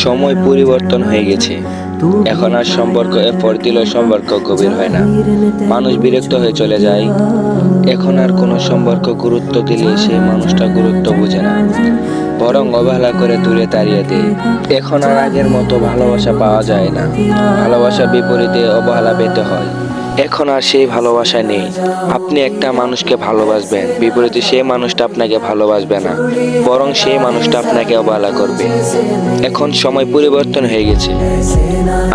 সময় পরিবর্তন হয়ে গেছে। এখন আর সম্পর্ক এফোর্ট দিলেও সম্পর্ক গভীর হয় না। মানুষ বিরক্ত হয়ে চলে যায়। এখন আর কোনো সম্পর্ক গুরুত্ব দিলে সেই মানুষটা গুরুত্ব বোঝে না, বরং অবহেলা করে দূরে তাড়িয়ে দেয়। এখন আর আগের মতো ভালোবাসা পাওয়া যায় না। ভালোবাসার বিপরীতে অবহেলা পেতে হয়। এখন আর সেই ভালোবাসা নেই। আপনি একটা মানুষকে ভালোবাসবেন, বিপরীতে সেই মানুষটা আপনাকে ভালোবাসবে না, বরং সেই মানুষটা আপনাকে অবহেলা করবে। এখন সময় পরিবর্তন হয়ে গেছে।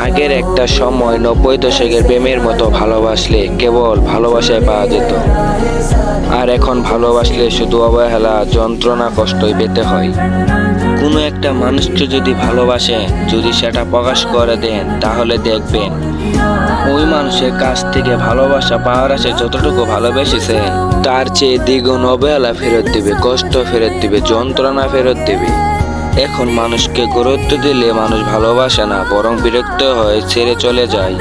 আগের একটা সময় 90 দশকের প্রেমের মতো ভালোবাসলে কেবল ভালোবাসায় পাওয়া যেত, আর এখন ভালোবাসলে শুধু অবহেলা, যন্ত্রণা, কষ্টই পেতে হয়। কোনো একটা মানুষকে যদি ভালোবাসেন, যদি সেটা প্রকাশ করে দেন, তাহলে দেখবেন ওই মানুষের কাছ থেকে ভালোবাসা পাওয়ার আছে যতটুকু ভালোবেসেছেন তার চেয়ে দ্বিগুণ অবহেলা ফেরত দিবে, কষ্ট ফেরত দিবে, যন্ত্রণা ফেরত দিবে। এখন মানুষকে গুরুত্ব দিলে মানুষ ভালোবাসে না, বরং বিরক্ত হয়ে ছেড়ে চলে যায়।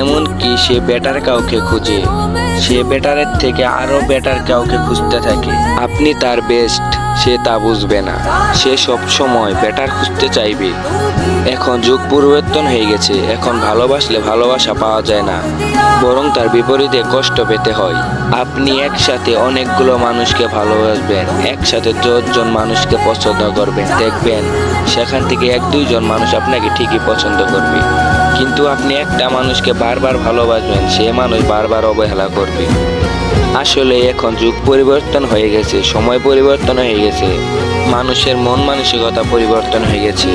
এমনকি সে বেটার কাউকে খুঁজে, সে বেটারের থেকে আরো বেটার কাউকে খুঁজতে থাকে। আপনি তার বেস্ট, সে তা বুঝবে না। সে সব সময় বেটার খুঁজতে চাইবে। এখন যুগ পরিবর্তন হয়ে গেছে। এখন ভালোবাসলে ভালোবাসা পাওয়া যায় না, বরং তার বিপরীতে কষ্ট পেতে হয়। আপনি একসাথে অনেকগুলো মানুষকে ভালোবাসবেন, একসাথে 10 জন মানুষকে পছন্দ করবেন, দেখবেন সেখান থেকে 1-2 জন মানুষ আপনাকে ঠিকই পছন্দ করবে। কিন্তু আপনি একটা মানুষকে বারবার ভালোবাসবেন, সে মানুষ বারবার অবহেলা করবে। আসলে এখন যুগ পরিবর্তন হয়ে গেছে, সময় পরিবর্তন হয়ে গেছে, মানুষের মন মানসিকতা পরিবর্তন হয়ে গেছে।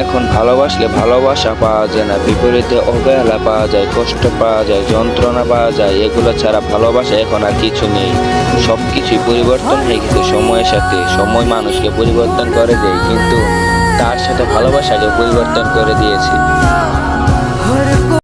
এখন ভালোবাসলে ভালোবাসা পাওয়া যায় না, বিপরীতে অবহেলা পাওয়া যায়, কষ্ট পাওয়া যায়, যন্ত্রণা পাওয়া যায়। এগুলো ছাড়া ভালোবাসা এখন আর কিছু নেই। সবকিছুই পরিবর্তন হয়ে গেছে সময়ের সাথে। সময় মানুষকে পরিবর্তন করে দেয়, কিন্তু তার সাথে ভালোবাসাকে পরিবর্তন করে দিয়েছে।